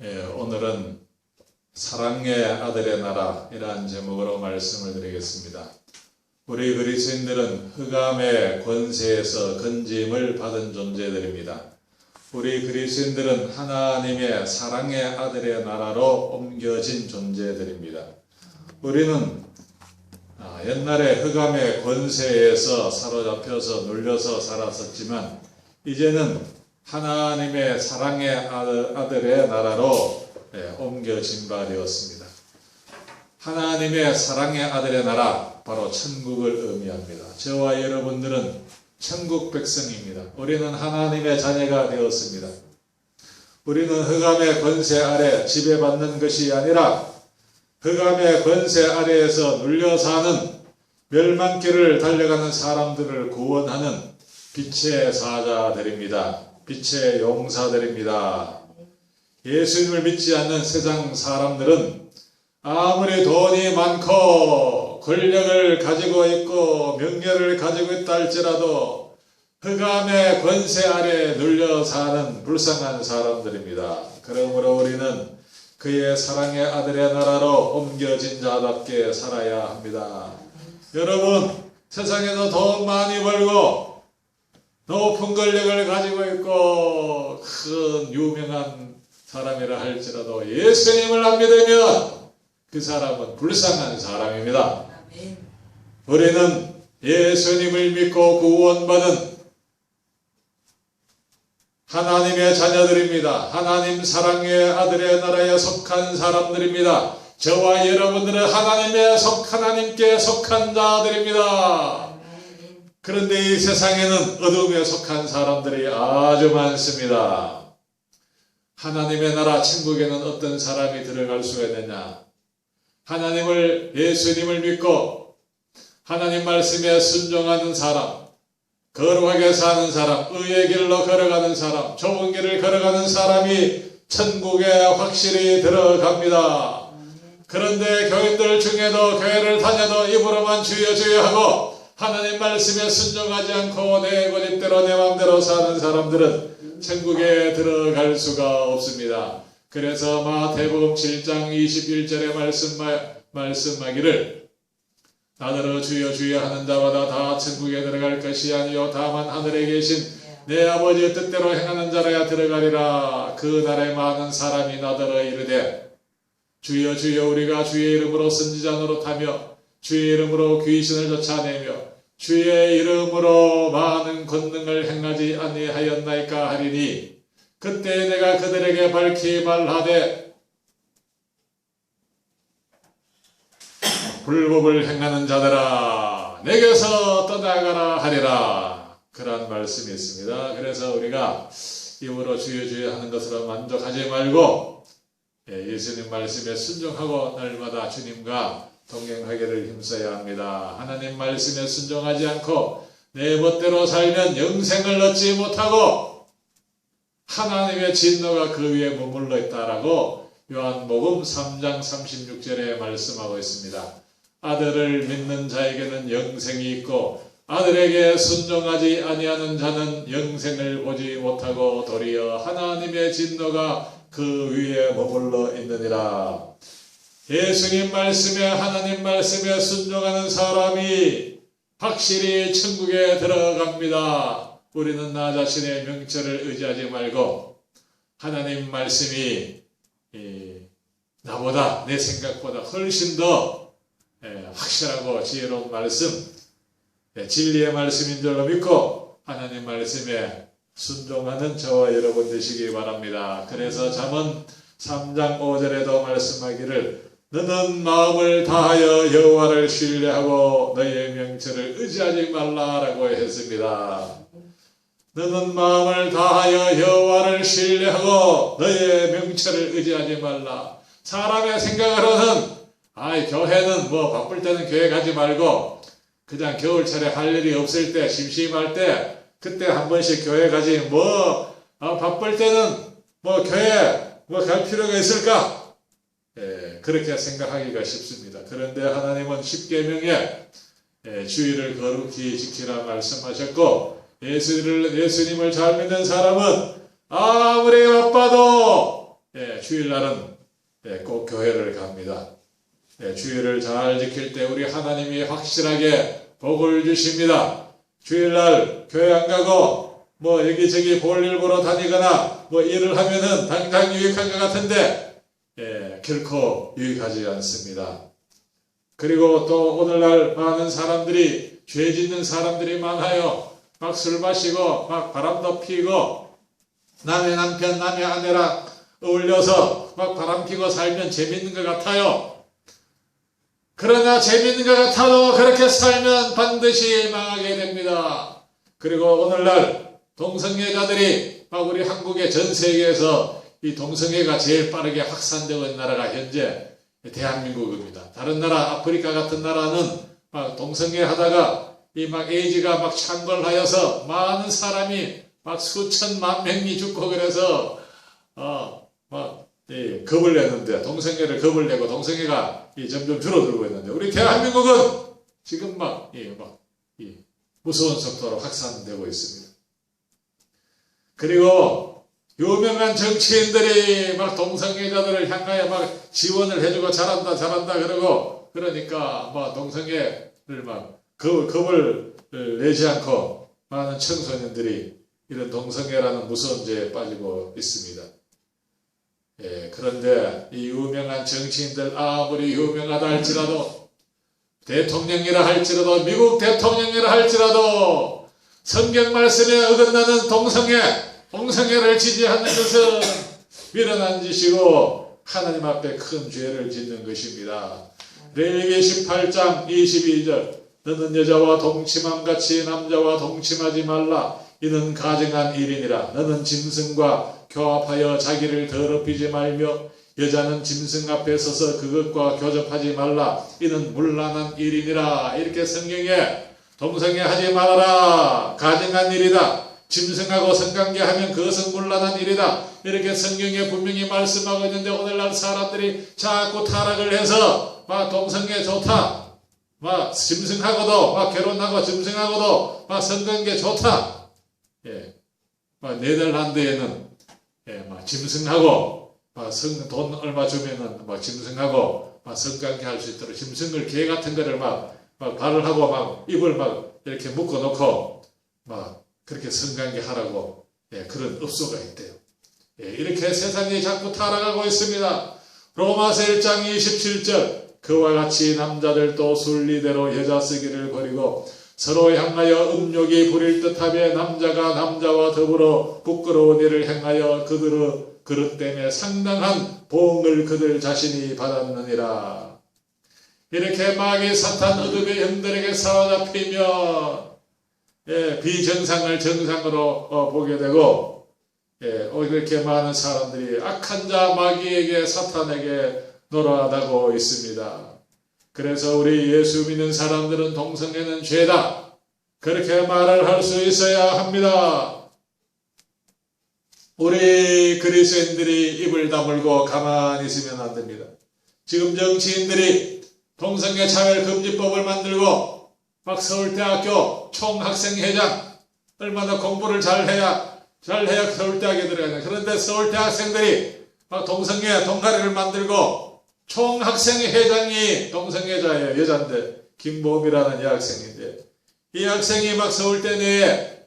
오늘은 사랑의 아들의 나라 이라는 제목으로 말씀을 드리겠습니다. 우리 그리스도인들은 흑암의 권세에서 건짐을 받은 존재들입니다. 우리 그리스도인들은 하나님의 사랑의 아들의 나라로 옮겨진 존재들입니다. 우리는 옛날에 흑암의 권세에서 사로잡혀서 눌려서 살았었지만 이제는 하나님의 사랑의 아들의 나라로 옮겨진 바 되었습니다. 하나님의 사랑의 아들의 나라, 바로 천국을 의미합니다. 저와 여러분들은 천국 백성입니다. 우리는 하나님의 자녀가 되었습니다. 우리는 흑암의 권세 아래 지배받는 것이 아니라 흑암의 권세 아래에서 눌려 사는 멸망길을 달려가는 사람들을 구원하는 빛의 사자들입니다. 빛의 용사들입니다. 예수님을 믿지 않는 세상 사람들은 아무리 돈이 많고 권력을 가지고 있고 명예를 가지고 있다 할지라도 흑암의 권세 아래 눌려 사는 불쌍한 사람들입니다. 그러므로 우리는 그의 사랑의 아들의 나라로 옮겨진 자답게 살아야 합니다. 여러분, 세상에서 돈 많이 벌고 높은 권력을 가지고 있고 큰 유명한 사람이라 할지라도 예수님을 안 믿으면 그 사람은 불쌍한 사람입니다. 우리는 예수님을 믿고 구원받은 하나님의 자녀들입니다. 하나님 사랑의 아들의 나라에 속한 사람들입니다. 저와 여러분들은 하나님께 속한 자들입니다. 그런데 이 세상에는 어둠에 속한 사람들이 아주 많습니다. 하나님의 나라 천국에는 어떤 사람이 들어갈 수가 있느냐? 예수님을 믿고 하나님 말씀에 순종하는 사람, 거룩하게 사는 사람, 의의 길로 걸어가는 사람, 좋은 길을 걸어가는 사람이 천국에 확실히 들어갑니다. 그런데 교인들 중에도 교회를 다녀도 입으로만 주여 주여 하고 하나님 말씀에 순종하지 않고 내 고집대로 내 마음대로 사는 사람들은 천국에 들어갈 수가 없습니다. 그래서 마태복음 7장 21절에 말씀하기를 나더러 주여 주여 하는 자마다 다 천국에 들어갈 것이 아니요 다만 하늘에 계신 내 아버지의 뜻대로 행하는 자라야 들어가리라. 그 날에 많은 사람이 나더러 이르되 주여 주여 우리가 주의 이름으로 선지자 노릇하며 주의 이름으로 귀신을 쫓아내며 주의 이름으로 많은 권능을 행하지 아니하였나이까 하리니 그때 내가 그들에게 밝히 말하되 불법을 행하는 자들아 내게서 떠나가라 하리라. 그러한 말씀이 있습니다. 그래서 우리가 입으로 주여 주여 하는 것으로 만족하지 말고 예수님 말씀에 순종하고 날마다 주님과 동행하기를 힘써야 합니다. 하나님 말씀에 순종하지 않고 내 멋대로 살면 영생을 얻지 못하고 하나님의 진노가 그 위에 머물러 있다라고 요한복음 3장 36절에 말씀하고 있습니다. 아들을 믿는 자에게는 영생이 있고 아들에게 순종하지 아니하는 자는 영생을 보지 못하고 도리어 하나님의 진노가 그 위에 머물러 있느니라. 예수님 말씀에 하나님 말씀에 순종하는 사람이 확실히 천국에 들어갑니다. 우리는 나 자신의 명철을 의지하지 말고 하나님 말씀이 나보다 내 생각보다 훨씬 더 확실하고 지혜로운 말씀, 진리의 말씀인 줄로 믿고 하나님 말씀에 순종하는 저와 여러분 되시기 바랍니다. 그래서 잠언 3장 5절에도 말씀하기를 너는 마음을 다하여 여호와를 신뢰하고 너의 명철을 의지하지 말라라고 했습니다. 너는 마음을 다하여 여호와를 신뢰하고 너의 명철을 의지하지 말라. 사람의 생각으로는 교회는 바쁠 때는 교회 가지 말고 그냥 겨울철에 할 일이 없을 때 심심할 때 그때 한 번씩 교회 가지 바쁠 때는 교회 갈 필요가 있을까? 그렇게 생각하기가 쉽습니다. 그런데 하나님은 십계명에 주의를 거룩히 지키라 말씀하셨고 예수님을 잘 믿는 사람은 아무리 바빠도 주일날은 꼭 교회를 갑니다. 주일을 잘 지킬 때 우리 하나님이 확실하게 복을 주십니다. 주일날 교회 안 가고 여기저기 볼일 보러 다니거나 일을 하면은 당장 유익한 것 같은데 결코 유익하지 않습니다. 그리고 또 오늘날 많은 사람들이 죄 짓는 사람들이 많아요. 막 술 마시고 막 바람도 피고 남의 남편 남의 아내랑 어울려서 막 바람 피고 살면 재밌는 것 같아요. 그러나 재밌는 것 같아도 그렇게 살면 반드시 망하게 됩니다. 그리고 오늘날 동성애자들이 막 우리 한국의 전 세계에서 이 동성애가 제일 빠르게 확산되고 있는 나라가 현재 대한민국입니다. 다른 나라, 아프리카 같은 나라는 막 동성애 하다가 이 막 에이즈가 막 창궐하여서 많은 사람이 막 수천만 명이 죽고 그래서 겁을 내는데 동성애를 겁을 내고 동성애가 점점 줄어들고 있는데 우리 대한민국은 지금 무서운 속도로 확산되고 있습니다. 그리고 유명한 정치인들이 막 동성애자들을 향하여 막 지원을 해주고 잘한다 그러고 그러니까 동성애를 겁을 내지 않고 많은 청소년들이 이런 동성애라는 무서운 죄에 빠지고 있습니다. 그런데 이 유명한 정치인들 아무리 유명하다 할지라도 대통령이라 할지라도 미국 대통령이라 할지라도 성경 말씀에 어긋나는 동성애를 지지하는 것은 미련한 짓이고 하나님 앞에 큰 죄를 짓는 것입니다. 레위기 18장 22절 너는 여자와 동침함같이 남자와 동침하지 말라. 이는 가증한 일이니라. 너는 짐승과 교합하여 자기를 더럽히지 말며 여자는 짐승 앞에 서서 그것과 교접하지 말라. 이는 문란한 일이니라. 이렇게 성경에 동성애 하지 말아라. 가증한 일이다. 짐승하고 성관계하면 그것은 문란한 일이다. 이렇게 성경에 분명히 말씀하고 있는데 오늘날 사람들이 자꾸 타락을 해서 동성애 좋다. 짐승하고도 결혼하고 짐승하고도 성관계 좋다. 네덜란드에는 짐승하고 돈 얼마 주면은 짐승하고 성관계 할 수 있도록 짐승을 개 같은 거를 발을 하고 입을 이렇게 묶어 놓고 그렇게 성관계 하라고 그런 업소가 있대요. 이렇게 세상이 자꾸 타락하고 있습니다. 로마서 1장 27절 그와 같이 남자들도 순리대로 여자 쓰기를 버리고 서로 향하여 음욕이 부릴 듯하며 남자가 남자와 더불어 부끄러운 일을 행하여 그들의 그릇 때문에 상당한 보응을 그들 자신이 받았느니라. 이렇게 마귀 사탄 어둠의 형들에게 사로잡히며 비정상을 정상으로 보게 되고 이렇게 많은 사람들이 악한 자 마귀에게 사탄에게 놀아나고 있습니다. 그래서 우리 예수 믿는 사람들은 동성애는 죄다. 그렇게 말을 할 수 있어야 합니다. 우리 그리스도인들이 입을 다물고 가만히 있으면 안 됩니다. 지금 정치인들이 동성애 차별금지법을 만들고 서울대학교 총학생회장 얼마나 공부를 잘해야 서울대학에 들어가냐. 그런데 서울대 학생들이 동성애 동가리를 만들고 총학생회장이 동성애자예요. 여잔데 김보험이라는 여학생인데 이 학생이 서울대 내에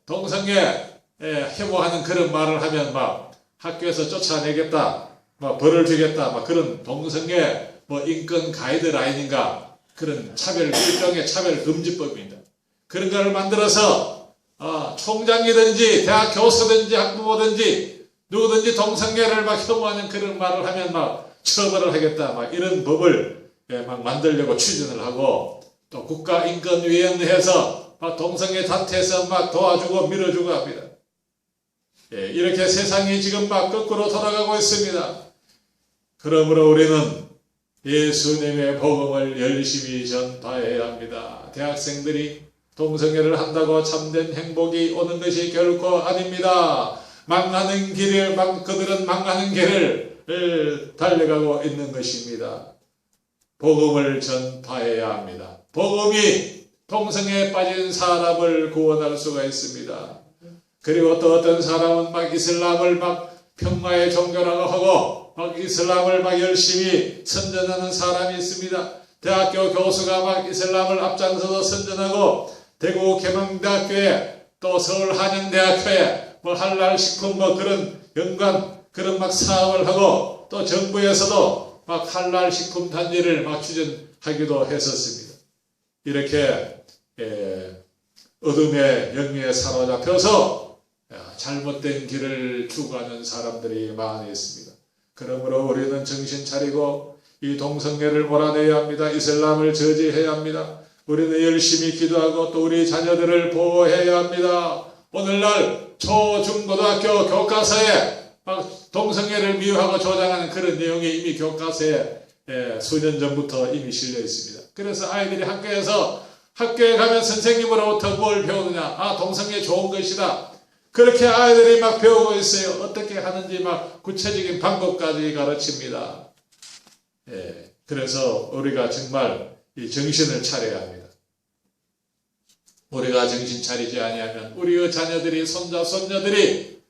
동성애 혐오하는 그런 말을 하면 학교에서 쫓아내겠다, 벌을 주겠다, 그런 동성애 인권 가이드라인인가 그런 일종의 차별금지법입니다. 그런 거를 만들어서 총장이든지 대학 교수든지 학부모든지 누구든지 동성애를 혐오하는 그런 말을 하면 처벌을 하겠다, 이런 법을 만들려고 추진을 하고 또 국가인권위원회에서 동성애 단체에서 도와주고 밀어주고 합니다. 이렇게 세상이 지금 거꾸로 돌아가고 있습니다. 그러므로 우리는 예수님의 복음을 열심히 전파해야 합니다. 대학생들이 동성애를 한다고 참된 행복이 오는 것이 결코 아닙니다. 그들은 망하는 길을 달려가고 있는 것입니다. 복음을 전파해야 합니다. 복음이 동성애에 빠진 사람을 구원할 수가 있습니다. 그리고 또 어떤 사람은 이슬람을 평화의 종교라고 하고 막 이슬람을 막 열심히 선전하는 사람이 있습니다. 대학교 교수가 막 이슬람을 앞장서서 선전하고 대구 개명대학교에 또 서울 한양대학교에 뭐 할랄 식품 뭐 그런 연관 그런 막 사업을 하고 또 정부에서도 막 할랄 식품 단지를 막 추진하기도 했었습니다. 이렇게 어둠의 영미에 사로잡혀서 잘못된 길을 추구하는 사람들이 많이 있습니다. 그러므로 우리는 정신 차리고 이 동성애를 몰아내야 합니다. 이슬람을 저지해야 합니다. 우리는 열심히 기도하고 또 우리 자녀들을 보호해야 합니다. 오늘날 초, 중, 고등학교 교과서에 막 동성애를 미화하고 조장하는 그런 내용이 이미 교과서에 수년 전부터 이미 실려 있습니다. 그래서 아이들이 학교에 가면 선생님으로부터 뭘 배우느냐? 아, 동성애 좋은 것이다. 그렇게 아이들이 막 배우고 있어요. 어떻게 하는지 막 구체적인 방법까지 가르칩니다. 그래서 우리가 정말 이 정신을 차려야 합니다. 우리가 정신 차리지 아니하면 우리의 자녀들이 손자 손녀들이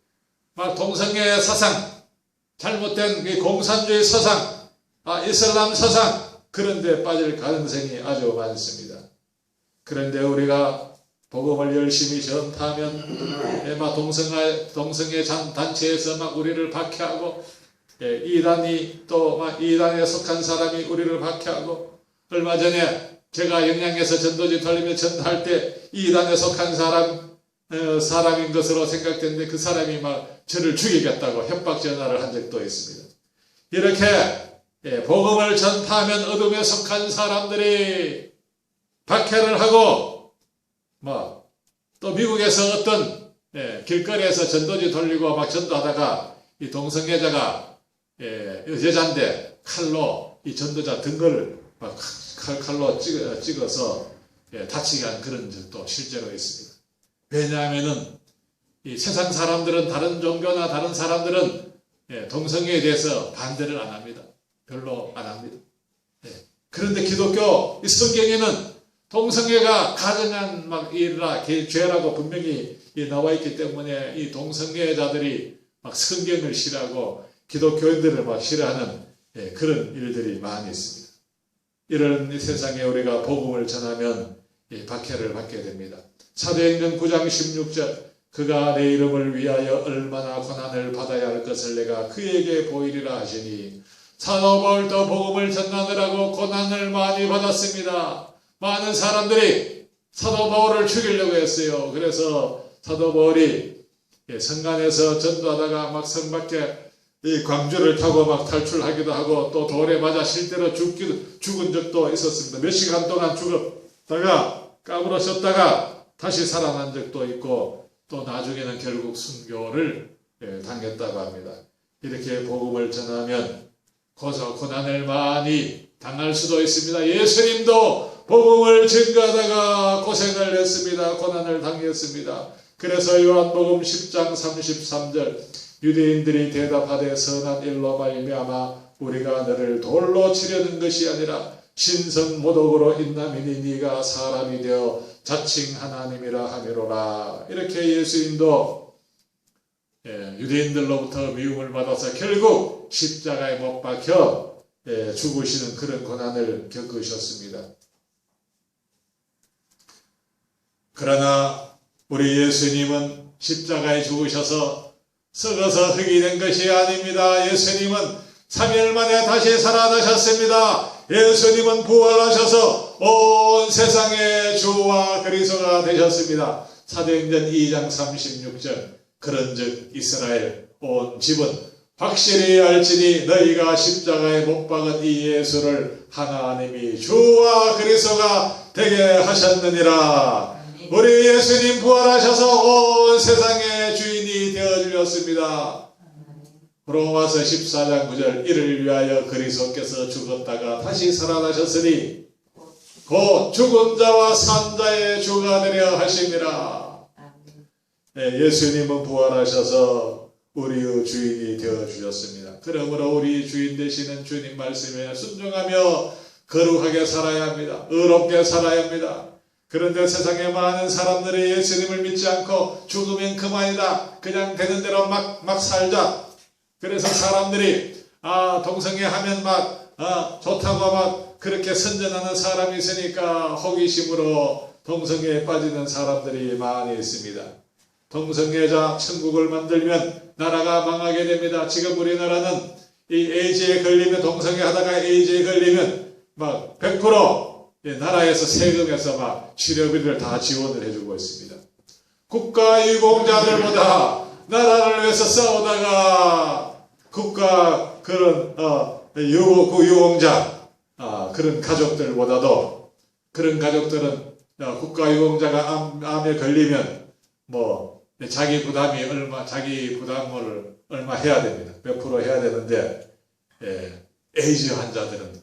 막 동성애 사상, 잘못된 공산주의 사상, 이슬람 사상 그런 데 빠질 가능성이 아주 많습니다. 그런데 우리가 복음을 열심히 전파하면 막 동성애 단체에서 막 우리를 박해하고 이단이 또 막 이단에 속한 사람이 우리를 박해하고 얼마 전에 제가 영양에서 전도지 돌리며 전도할 때 이단에 속한 사람인 것으로 생각됐는데 그 사람이 막 저를 죽이겠다고 협박 전화를 한 적도 있습니다. 이렇게 복음을 전파하면 어둠에 속한 사람들이 박해를 하고 또 미국에서 어떤 길거리에서 전도지 돌리고 막 전도하다가 이 동성애자가 여자인데 칼로 이 전도자 등을 막 칼로 찍어서 다치게 한 그런 적도 실제로 있습니다. 왜냐하면은 이 세상 사람들은 다른 종교나 다른 사람들은 동성애에 대해서 반대를 안 합니다. 별로 안 합니다. 그런데 기독교 이 성경에는 동성애가 가증한 막 일이라 죄라고 분명히 나와 있기 때문에 이 동성애자들이 막 성경을 싫어하고 기독교인들을 막 싫어하는 그런 일들이 많이 있습니다. 이런 세상에 우리가 복음을 전하면 박해를 받게 됩니다. 사도행전 9장 16절 그가 내 이름을 위하여 얼마나 고난을 받아야 할 것을 내가 그에게 보이리라 하시니 사도 바울도 복음을 전하느라고 고난을 많이 받았습니다. 많은 사람들이 사도 바울을 죽이려고 했어요. 그래서 사도 바울이 성간에서 전도하다가 막 성 밖에 이 광주를 타고 막 탈출하기도 하고 또 돌에 맞아 실제로 죽은 적도 있었습니다. 몇 시간 동안 죽었다가 까무러졌다가 다시 살아난 적도 있고 또 나중에는 결국 순교를 당했다고 합니다. 이렇게 복음을 전하면 고난을 많이 당할 수도 있습니다. 예수님도 복음을 증거하다가 고생을 했습니다. 고난을 당했습니다. 그래서 요한복음 10장 33절 유대인들이 대답하되 선한 일로 말미암아 우리가 너를 돌로 치려는 것이 아니라 신성 모독으로 인남이니 네가 사람이 되어 자칭 하나님이라 하미로라. 이렇게 예수님도 유대인들로부터 미움을 받아서 결국 십자가에 못 박혀 죽으시는 그런 고난을 겪으셨습니다. 그러나 우리 예수님은 십자가에 죽으셔서 썩어서 흙이 된 것이 아닙니다. 예수님은 3일 만에 다시 살아나셨습니다. 예수님은 부활하셔서 온 세상의 주와 그리스도가 되셨습니다. 사도행전 2장 36절 그런즉 이스라엘 온 집은 확실히 알지니 너희가 십자가에 못 박은 이 예수를 하나님이 주와 그리스도가 되게 하셨느니라. 우리 예수님 부활하셔서 온 세상의 주인이 되어주셨습니다. 로마서 14장 9절 이를 위하여 그리스도께서 죽었다가 다시 살아나셨으니 곧 죽은 자와 산 자의 주가 되려 하심이라. 예수님은 부활하셔서 우리의 주인이 되어주셨습니다. 그러므로 우리 주인 되시는 주님 말씀에 순종하며 거룩하게 살아야 합니다. 의롭게 살아야 합니다. 그런데 세상에 많은 사람들이 예수님을 믿지 않고 죽으면 그만이다. 그냥 되는 대로 막 살자. 그래서 사람들이 동성애 하면 막 좋다고 막 그렇게 선전하는 사람이 있으니까 호기심으로 동성애에 빠지는 사람들이 많이 있습니다. 동성애자 천국을 만들면 나라가 망하게 됩니다. 지금 우리나라는 이 에이즈에 걸리면, 동성애 하다가 에이즈에 걸리면 막 100% 나라에서 세금에서 막 치료비를 다 지원을 해주고 있습니다. 국가 유공자들보다 나라를 위해서 싸우다가 국가 그런 유공자 그런 가족들보다도, 그런 가족들은 국가 유공자가 암에 걸리면 뭐 자기 부담을 얼마 해야 됩니다. 몇 프로 해야 되는데, 에이즈 환자들은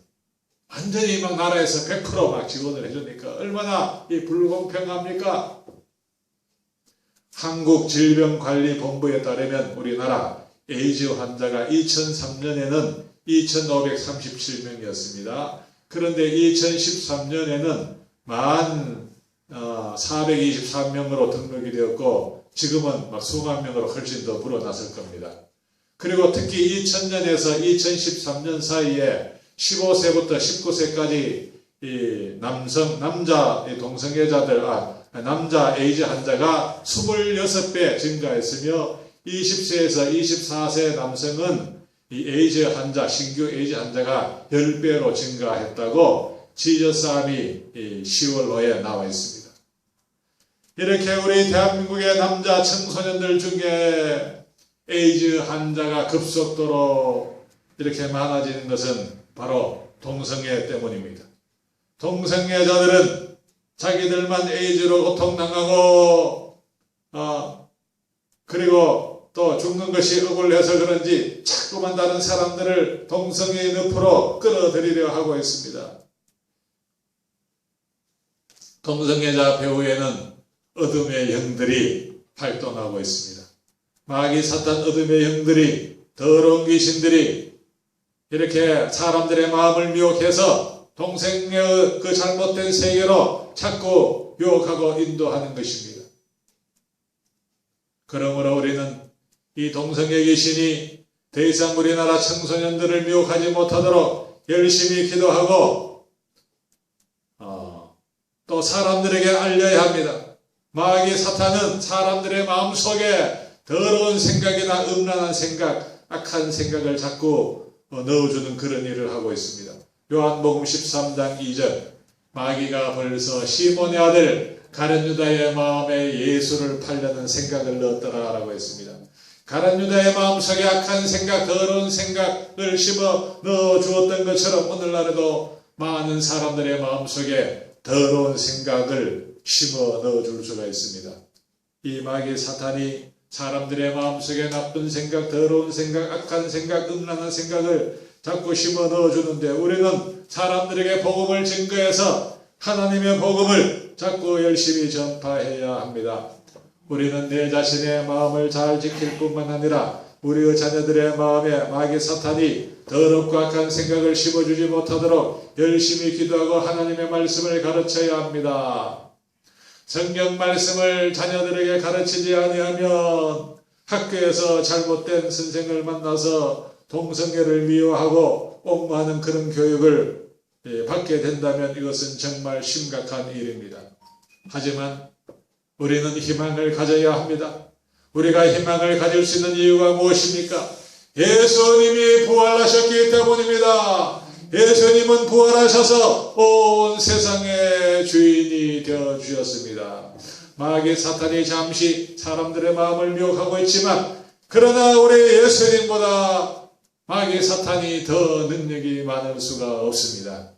완전히 막 나라에서 100% 막 지원을 해주니까 얼마나 이 불공평합니까? 한국질병관리본부에 따르면 우리나라 에이즈 환자가 2003년에는 2,537명이었습니다. 그런데 2013년에는 423명으로 등록이 되었고, 지금은 막 수만 명으로 훨씬 더 불어났을 겁니다. 그리고 특히 2000년에서 2013년 사이에 15세부터 19세까지 이 남자 동성애자들, 남자 에이즈 환자가 26배 증가했으며, 20세에서 24세 남성은 이 에이즈 환자, 신규 에이즈 환자가 10배로 증가했다고 지저스함이 10월호에 나와 있습니다. 이렇게 우리 대한민국의 남자 청소년들 중에 에이즈 환자가 급속도로 이렇게 많아지는 것은 바로 동성애 때문입니다. 동성애자들은 자기들만 에이즈로 고통당하고 그리고 또 죽는 것이 억울해서 그런지 자꾸만 다른 사람들을 동성애의 늪으로 끌어들이려 하고 있습니다. 동성애자 배후에는 어둠의 영들이 활동하고 있습니다. 마귀 사탄 어둠의 영들이, 더러운 귀신들이 이렇게 사람들의 마음을 미혹해서 동성애의 그 잘못된 세계로 자꾸 유혹하고 인도하는 것입니다. 그러므로 우리는 이 동성애 귀신이 더 이상 우리나라 청소년들을 미혹하지 못하도록 열심히 기도하고 또 사람들에게 알려야 합니다. 마귀 사탄은 사람들의 마음속에 더러운 생각이나 음란한 생각, 악한 생각을 자꾸 넣어주는 그런 일을 하고 있습니다. 요한복음 13장 2절, 마귀가 벌써 시몬의 아들 가룟 유다의 마음에 예수를 팔려는 생각을 넣었더라라고 했습니다. 가룟 유다의 마음속에 악한 생각, 더러운 생각을 심어 넣어주었던 것처럼 오늘날에도 많은 사람들의 마음속에 더러운 생각을 심어 넣어줄 수가 있습니다. 이 마귀 사탄이 사람들의 마음속에 나쁜 생각, 더러운 생각, 악한 생각, 음란한 생각을 자꾸 심어 넣어주는데, 우리는 사람들에게 복음을 증거해서 하나님의 복음을 자꾸 열심히 전파해야 합니다. 우리는 내 자신의 마음을 잘 지킬 뿐만 아니라 우리의 자녀들의 마음에 마귀 사탄이 더럽고 악한 생각을 심어주지 못하도록 열심히 기도하고 하나님의 말씀을 가르쳐야 합니다. 성경 말씀을 자녀들에게 가르치지 아니하면 학교에서 잘못된 선생을 만나서 동성애를 미워하고 옹호하는 그런 교육을 받게 된다면 이것은 정말 심각한 일입니다. 하지만 우리는 희망을 가져야 합니다. 우리가 희망을 가질 수 있는 이유가 무엇입니까? 예수님이 부활하셨기 때문입니다. 예수님은 부활하셔서 온 세상의 주인이 되어주셨습니다. 마귀 사탄이 잠시 사람들의 마음을 미혹하고 있지만, 그러나 우리 예수님보다 마귀 사탄이 더 능력이 많을 수가 없습니다.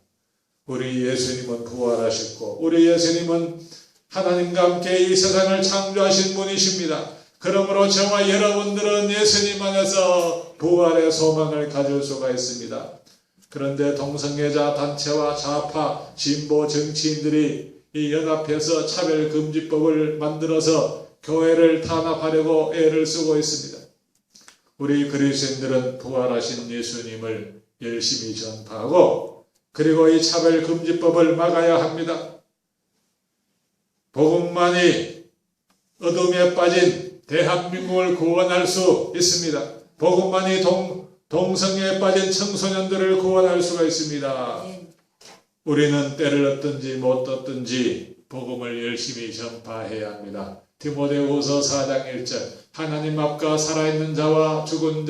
우리 예수님은 부활하셨고, 우리 예수님은 하나님과 함께 이 세상을 창조하신 분이십니다. 그러므로 저와 여러분들은 예수님 안에서 부활의 소망을 가질 수가 있습니다. 그런데 동성애자 단체와 좌파, 진보 정치인들이 이 연합해서 차별금지법을 만들어서 교회를 탄압하려고 애를 쓰고 있습니다. 우리 그리스도인들은 부활하신 예수님을 열심히 전파하고, 그리고 이 차별금지법을 막아야 합니다. 복음만이 어둠에 빠진 대한민국을 구원할 수 있습니다. 복음만이 동성애에 빠진 청소년들을 구원할 수가 있습니다. 우리는 때를 얻든지 못 얻든지 복음을 열심히 전파해야 합니다. 디모데후서 4장 1절 하나님 앞과 살아있는 자와 죽은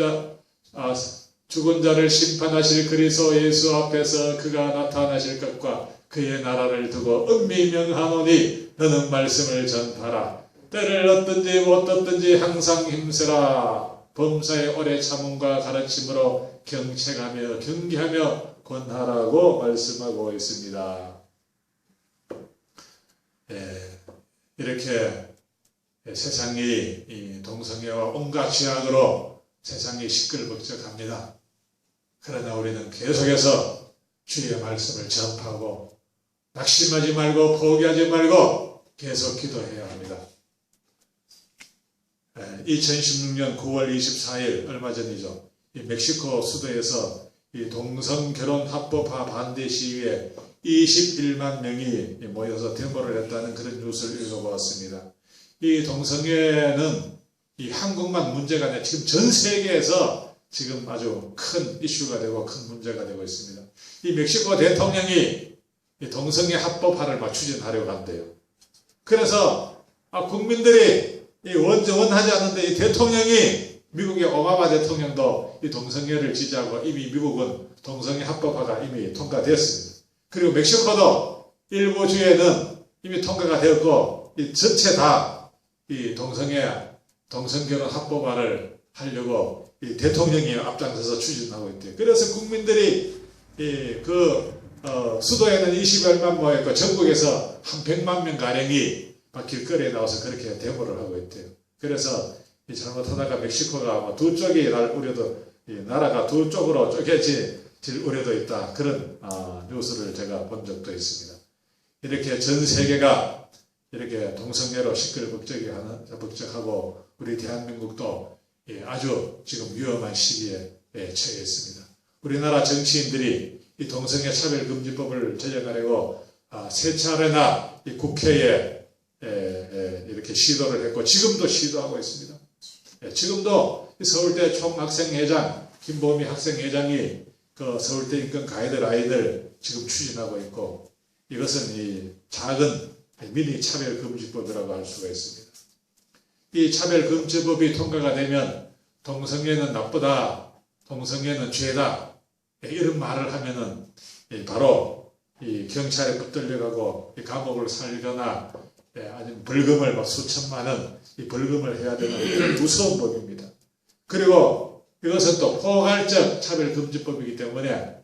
자를 심판하실 그리스도 예수 앞에서 그가 나타나실 것과 그의 나라를 두고 은밀히 명하노니 너는 말씀을 전파라. 때를 얻든지 못 얻든지 항상 힘쓰라. 범사의 오래 참음과 가르침으로 경책하며 경계하며 권하라고 말씀하고 있습니다. 이렇게 세상이 이 동성애와 온갖 죄악으로 세상이 시끌벅적합니다. 그러나 우리는 계속해서 주의 말씀을 전파하고 낙심하지 말고 포기하지 말고 계속 기도해야 합니다. 2016년 9월 24일 얼마 전이죠. 이 멕시코 수도에서 이 동성 결혼 합법화 반대 시위에 21만 명이 모여서 데모를 했다는 그런 뉴스를 읽어보았습니다. 이 동성애는 이 한국만 문제가 아니라 지금 전 세계에서 지금 아주 큰 이슈가 되고 큰 문제가 되고 있습니다. 이 멕시코 대통령이 이 동성애 합법화를 막 추진하려고 한대요. 그래서 국민들이 원하지 않는데 이 대통령이 미국의 오바마 대통령도 이 동성애를 지지하고 이미 미국은 동성애 합법화가 이미 통과됐습니다. 그리고 멕시코도 일부 주에는 이미 통과가 되었고 이 전체 다 이 동성결혼 합법화를 하려고 이 대통령이 앞장서서 추진하고 있대요. 그래서 국민들이 수도에는 20여만 모였고 전국에서 한 100만 명 가량이 막 길거리에 나와서 그렇게 데모를 하고 있대요. 그래서 잘못하다가 멕시코가 두 쪽이 나라가 두 쪽으로 쪼개질 우려도 있다. 그런 뉴스를 제가 본 적도 있습니다. 이렇게 전 세계가 이렇게 동성애로 시끌벅적하고 우리 대한민국도 아주 지금 위험한 시기에 처해 있습니다. 우리나라 정치인들이 이 동성애 차별금지법을 제정하려고 세 차례나 이 국회에 이렇게 시도를 했고 지금도 시도하고 있습니다. 지금도 서울대 총학생회장 김보미 학생회장이 그 서울대 인권 가이드라인을 지금 추진하고 있고 이것은 이 작은 미니 차별금지법이라고 할 수가 있습니다. 이 차별금지법이 통과가 되면 동성애는 나쁘다, 동성애는 죄다 이런 말을 하면은 바로 이 경찰에 붙들려가고 이 감옥을 살거나 아니면 벌금을 막 수천만 원 이 벌금을 해야 되는 이런 무서운 법입니다. 그리고 이것은 또 포괄적 차별금지법이기 때문에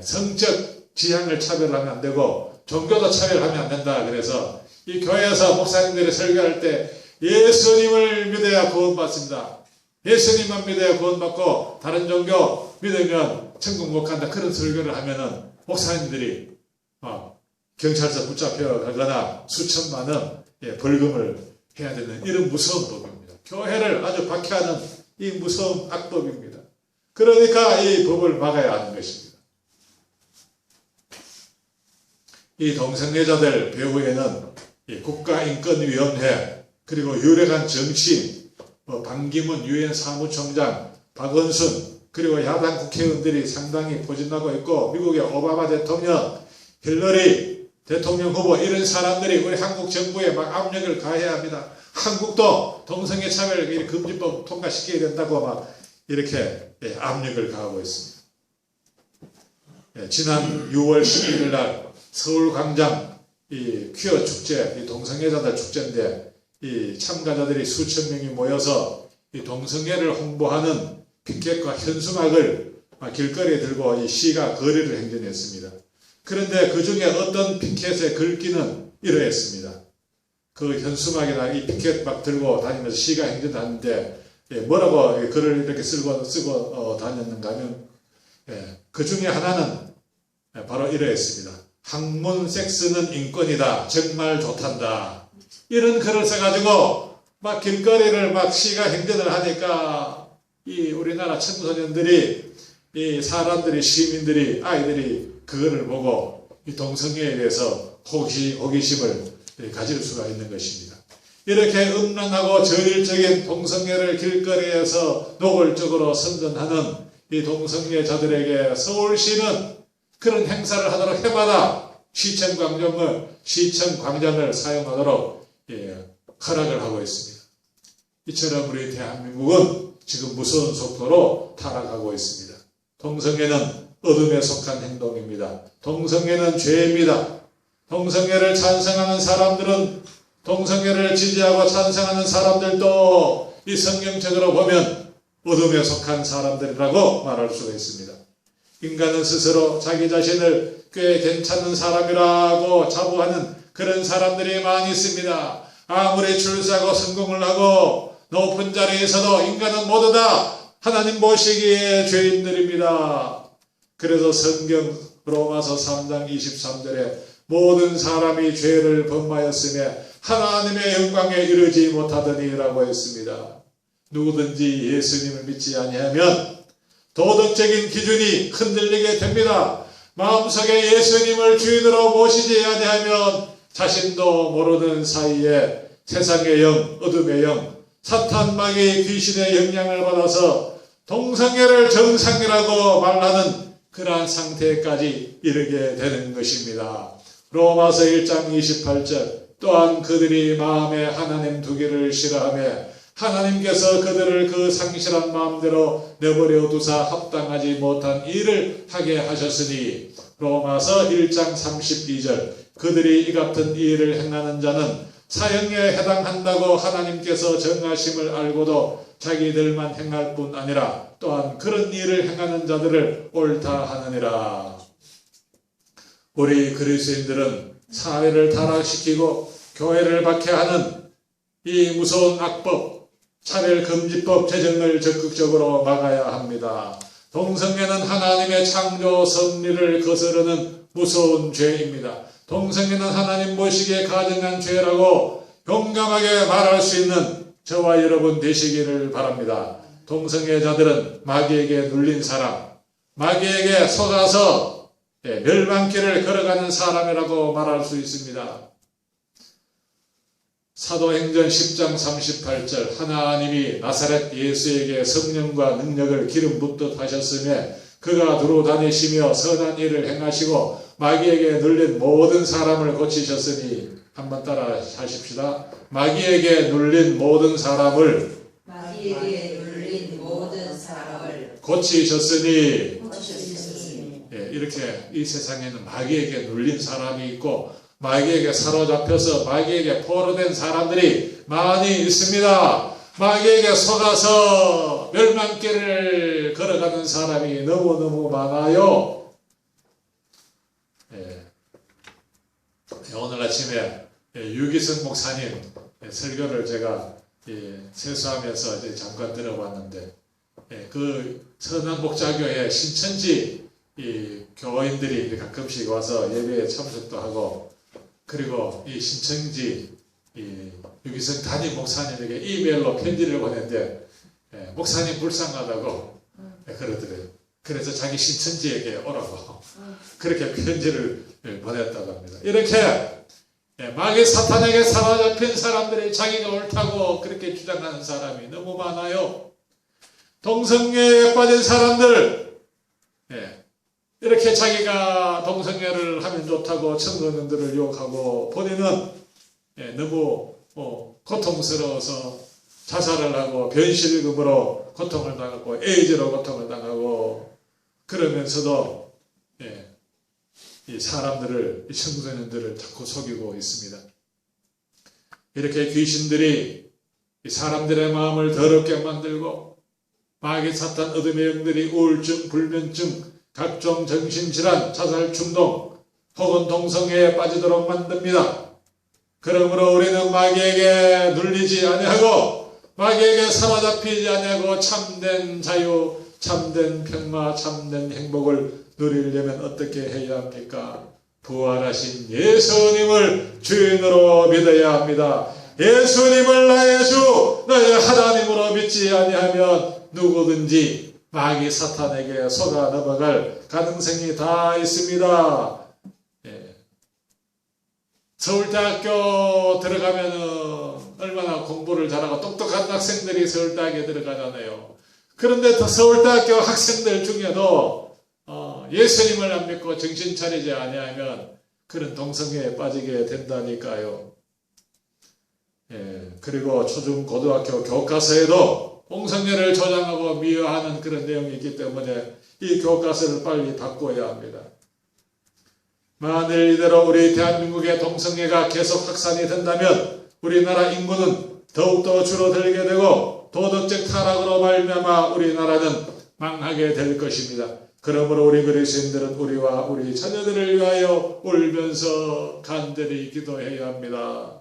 성적 지향을 차별하면 안 되고 종교도 차별하면 안 된다. 그래서 이 교회에서 목사님들이 설교할 때 예수님을 믿어야 구원받습니다. 예수님만 믿어야 구원받고 다른 종교 믿으면 천국 못 간다. 그런 설교를 하면은 목사님들이 경찰서 붙잡혀 가거나 수천만 원 벌금을 해야 되는 이런 무서운 법입니다. 교회를 아주 박해하는 이 무서운 악법입니다. 그러니까 이 법을 막아야 하는 것입니다. 이 동성애자들 배후에는 이 국가인권위원회 그리고 유력한 정치인 반기문 유엔 사무총장 박원순 그리고 야당 국회의원들이 상당히 포진하고 있고 미국의 오바마 대통령 힐러리 대통령 후보 이런 사람들이 우리 한국 정부에 막 압력을 가해야 합니다. 한국도 동성애 차별 금지법 통과시켜야 된다고 막 이렇게 압력을 가하고 있습니다. 지난 6월 11일 날 서울광장 이 퀴어 축제, 이 동성애자들 축제인데 이 참가자들이 수천 명이 모여서 이 동성애를 홍보하는 피켓과 현수막을 길거리에 들고 이 시가 거리를 행진했습니다. 그런데 그 중에 어떤 피켓의 글귀는 이러했습니다. 그 현수막이나 이 피켓 막 들고 다니면서 시가 행진하는데 뭐라고 글을 이렇게 쓰고 다녔는가 하면 그 중에 하나는 바로 이러했습니다. 학문 섹스는 인권이다. 정말 좋단다. 이런 글을 써가지고 막 길거리를 막 시가 행진을 하니까 이 우리나라 청소년들이 이 사람들이 시민들이 아이들이 그거를 보고 이 동성애에 대해서 호기심을 가질 수가 있는 것입니다. 이렇게 음란하고 저질적인 동성애를 길거리에서 노골적으로 선전하는 이 동성애자들에게 서울시는 그런 행사를 하도록 해마다 시청 광장을 사용하도록 허락을 하고 있습니다. 이처럼 우리 대한민국은 지금 무서운 속도로 타락하고 있습니다. 동성애는 어둠에 속한 행동입니다. 동성애는 죄입니다. 동성애를 찬성하는 사람들은, 동성애를 지지하고 찬성하는 사람들도 이 성경적으로 보면 어둠에 속한 사람들이라고 말할 수가 있습니다. 인간은 스스로 자기 자신을 꽤 괜찮은 사람이라고 자부하는 그런 사람들이 많이 있습니다. 아무리 출세하고 성공을 하고 높은 자리에서도 인간은 모두 다 하나님 보시기에 죄인들입니다. 그래서 성경 로마서 3장 23절에 모든 사람이 죄를 범하였으며 하나님의 영광에 이르지 못하더니라고 했습니다. 누구든지 예수님을 믿지 아니하면 도덕적인 기준이 흔들리게 됩니다. 마음속에 예수님을 주인으로 모시지 아니하면 자신도 모르는 사이에 세상의 영, 어둠의 영, 사탄 마귀 귀신의 영향을 받아서 동성애를 정상이라고 말하는 그러한 상태까지 이르게 되는 것입니다. 로마서 1장 28절 또한 그들이 마음에 하나님 두기를 싫어하며 하나님께서 그들을 그 상실한 마음대로 내버려 두사 합당하지 못한 일을 하게 하셨으니 로마서 1장 32절 그들이 이 같은 일을 행하는 자는 사형에 해당한다고 하나님께서 정하심을 알고도 자기들만 행할 뿐 아니라 또한 그런 일을 행하는 자들을 옳다 하느니라. 우리 그리스도인들은 사회를 타락시키고 교회를 박해하는 이 무서운 악법, 차별금지법 제정을 적극적으로 막아야 합니다. 동성애는 하나님의 창조 섭리를 거스르는 무서운 죄입니다. 동성애는 하나님 보시기에 가증한 죄라고 용감하게 말할 수 있는 저와 여러분 되시기를 바랍니다. 동성애자들은 마귀에게 눌린 사람, 마귀에게 속아서 멸망길을 걸어가는 사람이라고 말할 수 있습니다. 사도행전 10장 38절 하나님이 나사렛 예수에게 성령과 능력을 기름 붓듯 하셨으며 그가 두루 다니시며 선한 일을 행하시고 마귀에게 눌린 모든 사람을 고치셨으니 한번 따라 하십시다. 마귀에게 눌린 모든 사람을 고치셨으니 이렇게 이 세상에는 마귀에게 눌린 사람이 있고 마귀에게 사로잡혀서 마귀에게 포로된 사람들이 많이 있습니다. 마귀에게 속아서 멸망길을 걸어가는 사람이 너무너무 많아요. 오늘 아침에 유기성 목사님 설교를 제가 세수하면서 잠깐 들어봤는데 그 선한 목자교회 신천지 교인들이 가끔씩 와서 예배에 참석도 하고 그리고 이 신천지 유기성 담임 목사님에게 이메일로 편지를 보냈는데 목사님 불쌍하다고 그러더래요. 그래서 자기 신천지에게 오라고 그렇게 편지를 보냈다고 합니다. 이렇게 마귀 사탄에게 사로잡힌 사람들이 자기가 옳다고 그렇게 주장하는 사람이 너무 많아요. 동성애에 빠진 사람들 이렇게 자기가 동성애를 하면 좋다고 청소년들을 유혹하고 본인은 너무 고통스러워서 자살을 하고 변실금으로 고통을 당하고 에이즈로 고통을 당하고 그러면서도 이 사람들을, 이 청소년들을 자꾸 속이고 있습니다. 이렇게 귀신들이 이 사람들의 마음을 더럽게 만들고 마귀 사탄 어둠의 영들이 우울증, 불면증, 각종 정신질환, 자살 충동 혹은 동성애에 빠지도록 만듭니다. 그러므로 우리는 마귀에게 눌리지 아니하고 마귀에게 사로잡히지 아니하고 참된 자유, 참된 평화, 참된 행복을 누리려면 어떻게 해야 합니까? 부활하신 예수님을 주인으로 믿어야 합니다. 예수님을 나의 주, 나의 하나님으로 믿지 아니하면 누구든지 마귀 사탄에게 속아 넘어갈 가능성이 다 있습니다. 서울대학교 들어가면은 얼마나 공부를 잘하고 똑똑한 학생들이 서울대학에 들어가잖아요. 그런데 또 서울대학교 학생들 중에도 예수님을 안 믿고 정신 차리지 아니하면 그런 동성애에 빠지게 된다니까요. 그리고 초중 고등학교 교과서에도 동성애를 조장하고 미화하는 그런 내용이 있기 때문에 이 교과서를 빨리 바꿔야 합니다. 만일 이대로 우리 대한민국의 동성애가 계속 확산이 된다면 우리나라 인구는 더욱더 줄어들게 되고 도덕적 타락으로 말미암아 우리나라는 망하게 될 것입니다. 그러므로 우리 그리스도인들은 우리와 우리 자녀들을 위하여 울면서 간절히 기도해야 합니다.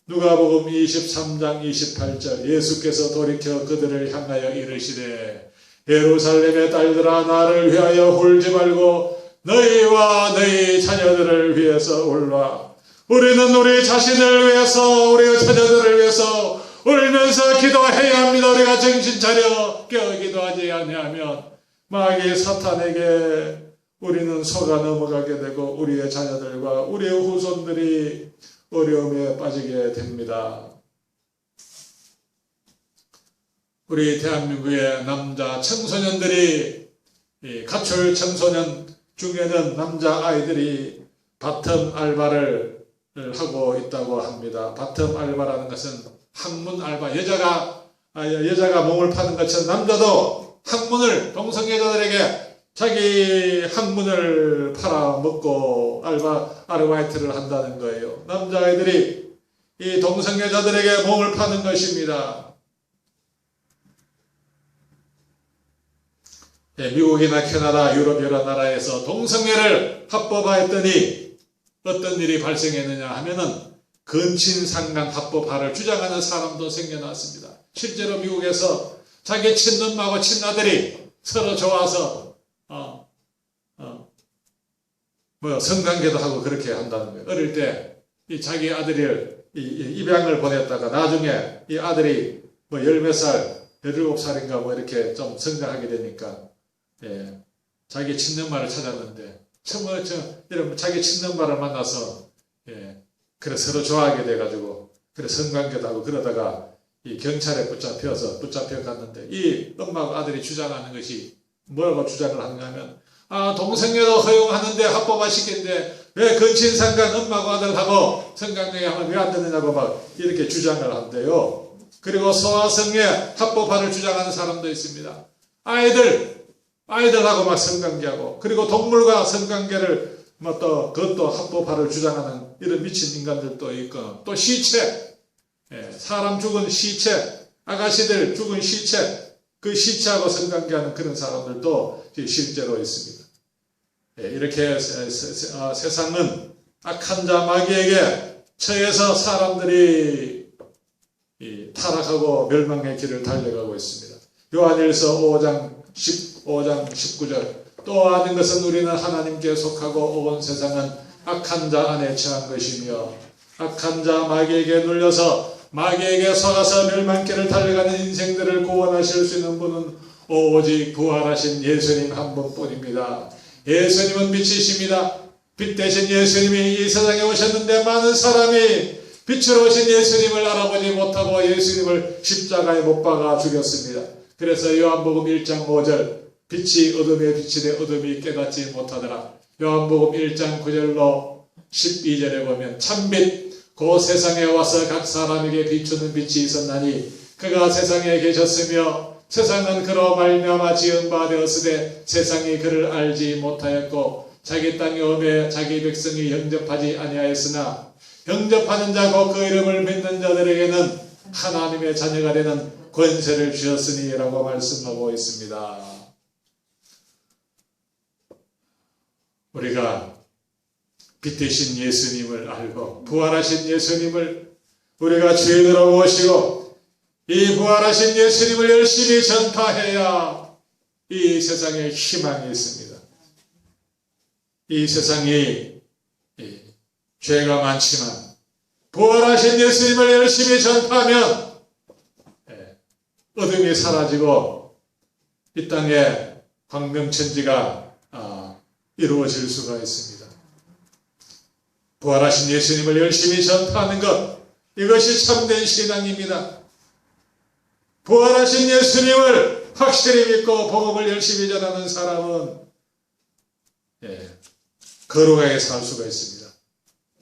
누가복음 23장 28절 예수께서 돌이켜 그들을 향하여 이르시되 예루살렘의 딸들아 나를 위하여 울지 말고 너희와 너희 자녀들을 위해서 울라. 우리는 우리 자신을 위해서 우리 자녀들을 위해서 울면서 기도해야 합니다. 우리가 정신 차려 깨어 기도하지 아니하면 마귀 사탄에게 우리는 속아 넘어가게 되고 우리의 자녀들과 우리의 후손들이 어려움에 빠지게 됩니다. 우리 대한민국의 남자 청소년들이 가출 청소년 중에는 남자 아이들이 바텀 알바를 하고 있다고 합니다. 바텀 알바라는 것은 학문 알바, 여자가 몸을 파는 것처럼 남자도 학문을 동성애자들에게 자기 학문을 팔아먹고 아르바이트를 한다는 거예요. 남자아이들이 이 동성애자들에게 몸을 파는 것입니다. 미국이나 캐나다, 유럽 여러 나라에서 동성애를 합법화했더니 어떤 일이 발생했느냐 하면은 근친상간 합법화를 주장하는 사람도 생겨났습니다. 실제로 미국에서 자기 친엄마하고 친아들이 서로 좋아서 성관계도 하고 그렇게 한다는 거예요. 어릴 때 이 자기 아들을 입양을 보냈다가 나중에 이 아들이 열몇 살, 17살인가 이렇게 좀 성장하게 되니까 자기 친엄마를 찾았는데 여러분 자기 친엄마를 만나서 그래 서로 좋아하게 돼가지고 그래 성관계도 하고 그러다가 이 경찰에 붙잡혀 갔는데 이 엄마하고 아들이 주장하는 것이 뭐라고 주장을 하느냐 하면 동성애도 허용하는데 합법화 시켰는데 왜 근친상간 엄마하고 아들하고 성관계 하면 왜 안 되느냐고 막 이렇게 주장을 한대요. 그리고 소아성애 합법화를 주장하는 사람도 있습니다. 아이들하고 막 성관계하고 그리고 동물과 성관계를 그것도 합법화를 주장하는 이런 미친 인간들도 있고 또 시체, 사람 죽은 시체, 아가씨들 죽은 시체, 그 시체하고 성관계하는 그런 사람들도 실제로 있습니다. 이렇게 세상은 악한 자 마귀에게 처해서 사람들이 타락하고 멸망의 길을 달려가고 있습니다. 요한일서 5장 19절 또 아는 것은 우리는 하나님께 속하고 온 세상은 악한 자 안에 처한 것이며 악한 자 마귀에게 눌려서 마귀에게 속아서 멸망길을 달려가는 인생들을 구원하실 수 있는 분은 오직 부활하신 예수님 한 분뿐입니다. 예수님은 빛이십니다. 빛 대신 예수님이 이 세상에 오셨는데 많은 사람이 빛으로 오신 예수님을 알아보지 못하고 예수님을 십자가에 못 박아 죽였습니다. 그래서 요한복음 1장 5절 빛이 어둠에 비치되 어둠이 깨닫지 못하더라. 요한복음 1장 9절로 12절에 보면 참빛 그 세상에 와서 각 사람에게 비추는 빛이 있었나니 그가 세상에 계셨으며 세상은 그로 말미암아 지은 바 되었으되 세상이 그를 알지 못하였고 자기 땅에 오매 자기 백성이 영접하지 아니하였으나 영접하는 자고 그 이름을 믿는 자들에게는 하나님의 자녀가 되는 권세를 주셨으니 라고 말씀하고 있습니다. 우리가 빛 되신 예수님을 알고 부활하신 예수님을 우리가 주인으로 모시고 이 부활하신 예수님을 열심히 전파해야 이 세상에 희망이 있습니다. 이 세상이 죄가 많지만 부활하신 예수님을 열심히 전파하면 어둠이 사라지고 이 땅에 광명천지가 이루어질 수가 있습니다. 부활하신 예수님을 열심히 전파하는 것, 이것이 참된 신앙입니다. 부활하신 예수님을 확실히 믿고 복음을 열심히 전하는 사람은 거룩하게 살 수가 있습니다.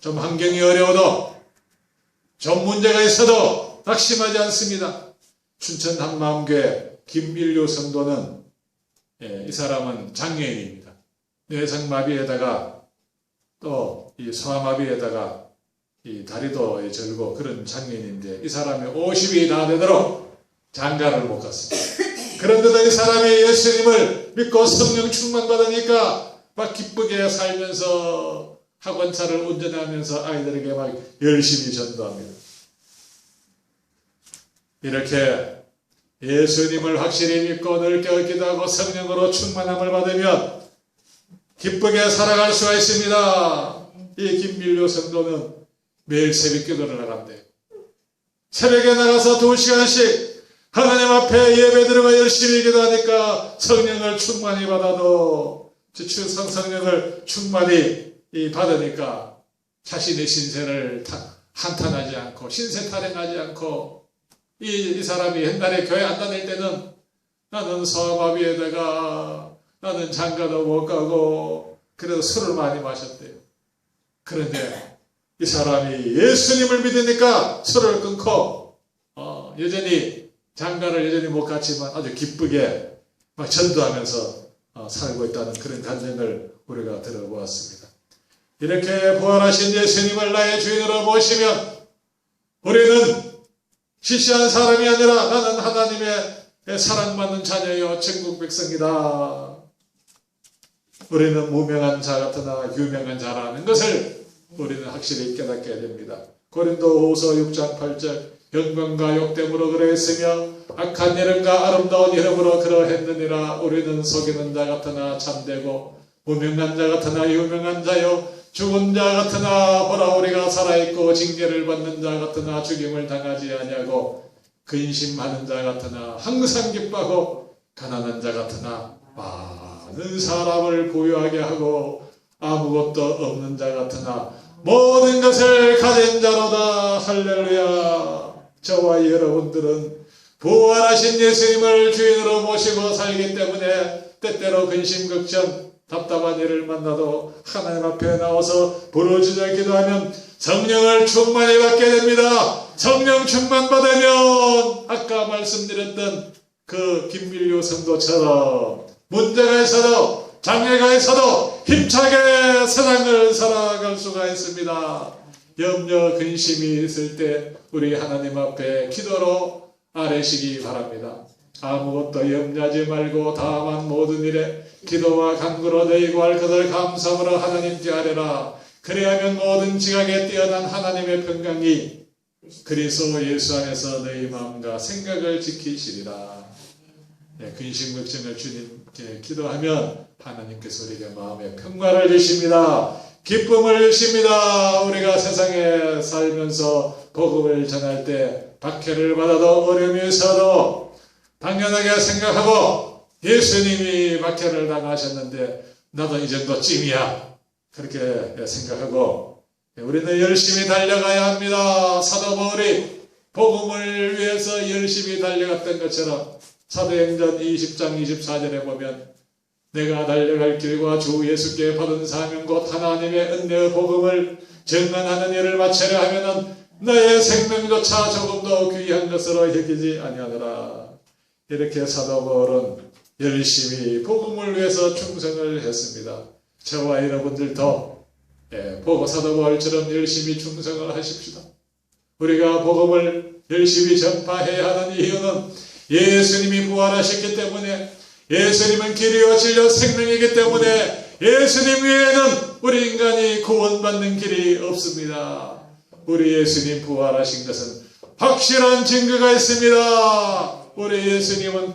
좀 환경이 어려워도 좀 문제가 있어도 낙심하지 않습니다. 춘천 한마음교회 김일류 성도는 이 사람은 장애인입니다. 뇌성마비에다가 또 이 소아마비에다가 이 다리도 절고 그런 장애인인데 이 사람이 50이 다 되도록 장가를 못 갔습니다. 그런데도 이 사람이 예수님을 믿고 성령 충만 받으니까 막 기쁘게 살면서 학원차를 운전하면서 아이들에게 막 열심히 전도합니다. 이렇게 예수님을 확실히 믿고 넓게 기도하고 성령으로 충만함을 받으면 기쁘게 살아갈 수가 있습니다. 이 김밀료 성도는 매일 새벽 기도를 나간대요. 새벽에 나가서 2시간씩 하나님 앞에 예배 들어가 열심히 기도하니까 성령을 충만히 받아도 성령을 충만히 받으니까 자신의 신세를 한탄하지 않고 신세 타령하지 않고 이 사람이 옛날에 교회 안 다닐 때는 나는 소아마비에다가 나는 장가도 못 가고 그래도 술을 많이 마셨대요. 그런데 이 사람이 예수님을 믿으니까 술을 끊고 여전히 장가를 여전히 못 갔지만 아주 기쁘게 막 전도하면서 살고 있다는 그런 간증을 우리가 들어보았습니다. 이렇게 부활하신 예수님을 나의 주인으로 모시면 우리는 시시한 사람이 아니라 나는 하나님의 사랑받는 자녀요 천국 백성이다. 우리는 무명한 자 같으나 유명한 자라는 것을 우리는 확실히 깨닫게 됩니다. 고린도후서 6장 8절 영광과 욕됨으로 그러했으며 악한 이름과 아름다운 이름으로 그러했느니라. 우리는 속이는 자 같으나 참되고 무명한 자 같으나 유명한 자요 죽은 자 같으나 보라 우리가 살아있고 징계를 받는 자 같으나 죽임을 당하지 아니하고 근심하는 자 같으나 항상 기뻐하고 가난한 자 같으나 많은 사람을 부유하게 하고 아무것도 없는 자 같으나 모든 것을 가진 자로다. 할렐루야. 저와 여러분들은 부활하신 예수님을 주인으로 모시고 살기 때문에 때때로 근심 걱정 답답한 일을 만나도 하나님 앞에 나와서 부르짖어 기도하면 성령을 충만히 받게 됩니다. 성령 충만 받으면 아까 말씀드렸던 그 김밀료 성도처럼 문제가 있어도 장애가 있어도 힘차게 세상을 살아갈 수가 있습니다. 염려 근심이 있을 때 우리 하나님 앞에 기도로 아뢰시기 바랍니다. 아무것도 염려하지 말고 다만 모든 일에 기도와 간구로 너희 구할 것을 감사함으로 하나님께 아뢰라. 그리하면 모든 지각에 뛰어난 하나님의 평강이 그리스도 예수 안에서 너희 마음과 생각을 지키시리라. 근심 걱정을 주님께 기도하면 하나님께서 우리에게 마음의 평화를 주십니다. 기쁨을 주십니다. 우리가 세상에 살면서 복음을 전할 때 박해를 받아도 어려움이 있어도 당연하게 생각하고 예수님이 박해를 당하셨는데 나도 이 정도쯤이야 그렇게 생각하고 우리는 열심히 달려가야 합니다. 사도 바울이 복음을 위해서 열심히 달려갔던 것처럼 사도행전 20장 24절에 보면 내가 달려갈 길과 주 예수께 받은 사명 곧 하나님의 은혜의 복음을 증언하는 일을 마치려 하면은 나의 생명조차 조금도 귀한 것으로 여기지 아니하노라. 이렇게 사도 바울은 열심히 복음을 위해서 충성을 했습니다. 저와 여러분들도 사도 바울처럼 열심히 충성을 하십시다. 우리가 복음을 열심히 전파해야 하는 이유는 예수님이 부활하셨기 때문에 예수님은 길이요 진리요 생명이기 때문에 예수님 외에는 우리 인간이 구원받는 길이 없습니다. 우리 예수님 부활하신 것은 확실한 증거가 있습니다. 우리 예수님은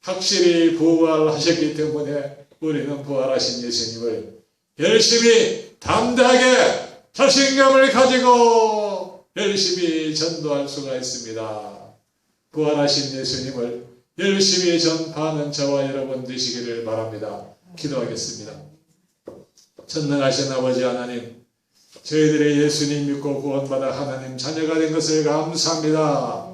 확실히 부활하셨기 때문에 우리는 부활하신 예수님을 열심히 담대하게 자신감을 가지고 열심히 전도할 수가 있습니다. 부활하신 예수님을 열심히 전파하는 저와 여러분 되시기를 바랍니다. 기도하겠습니다. 전능하신 아버지 하나님, 저희들의 예수님 믿고 구원받아 하나님 자녀가 된 것을 감사합니다.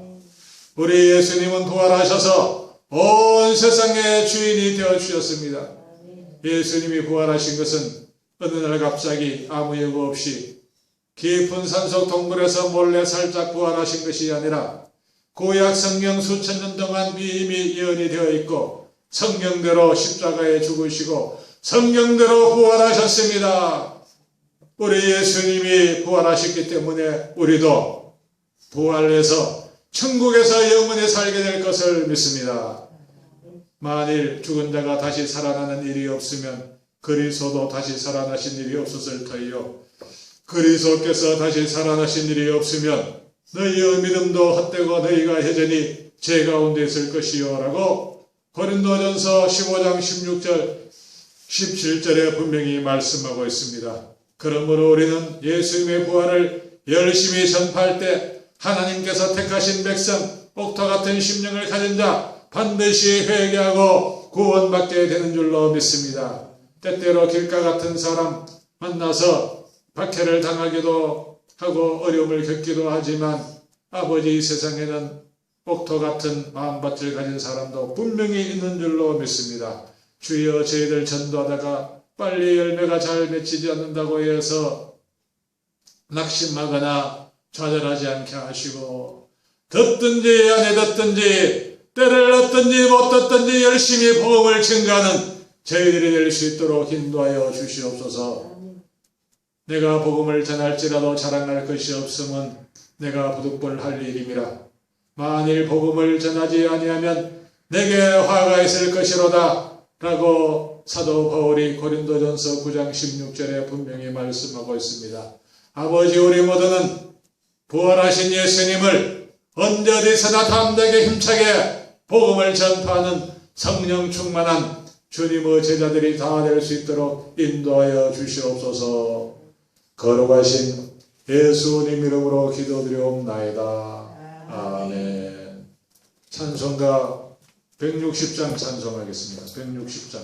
우리 예수님은 부활하셔서 온 세상의 주인이 되어 주셨습니다. 예수님이 부활하신 것은 어느 날 갑자기 아무 예고 없이 깊은 산속 동굴에서 몰래 살짝 부활하신 것이 아니라 구약 성경 수천 년 동안 이미 예언이 되어 있고 성경대로 십자가에 죽으시고 성경대로 부활하셨습니다. 우리 예수님이 부활하셨기 때문에 우리도 부활해서 천국에서 영원히 살게 될 것을 믿습니다. 만일 죽은 자가 다시 살아나는 일이 없으면 그리스도도 다시 살아나신 일이 없었을 터이요. 그리스도께서 다시 살아나신 일이 없으면 너희의 믿음도 헛되고 너희가 여전히 죄 가운데 있을 것이요 라고 고린도전서 15장 16절 17절에 분명히 말씀하고 있습니다. 그러므로 우리는 예수님의 부활을 열심히 전파할 때 하나님께서 택하신 백성, 옥토 같은 심령을 가진 자 반드시 회개하고 구원받게 되는 줄로 믿습니다. 때때로 길가 같은 사람 만나서 박해를 당하기도 하고 어려움을 겪기도 하지만 아버지 세상에는 옥토 같은 마음밭을 가진 사람도 분명히 있는 줄로 믿습니다. 주여 저희들 전도하다가 빨리 열매가 잘 맺히지 않는다고 해서 낙심하거나 좌절하지 않게 하시고 듣든지 안 듣든지 때를 얻든지 못 듣든지 열심히 복음을 증가하는 저희들이 될 수 있도록 인도하여 주시옵소서. 내가 복음을 전할지라도 자랑할 것이 없으면 내가 부득불할 일임이라. 만일 복음을 전하지 아니하면 내게 화가 있을 것이로다 라고 사도 바울이 고린도전서 9장 16절에 분명히 말씀하고 있습니다. 아버지, 우리 모두는 부활하신 예수님을 언제 어디서나 담대하게 힘차게 복음을 전파하는 성령 충만한 주님의 제자들이 다 될 수 있도록 인도하여 주시옵소서. 거룩하신 예수님 이름으로 기도드리옵나이다. 아멘. 찬송가 160장 찬송하겠습니다. 160장.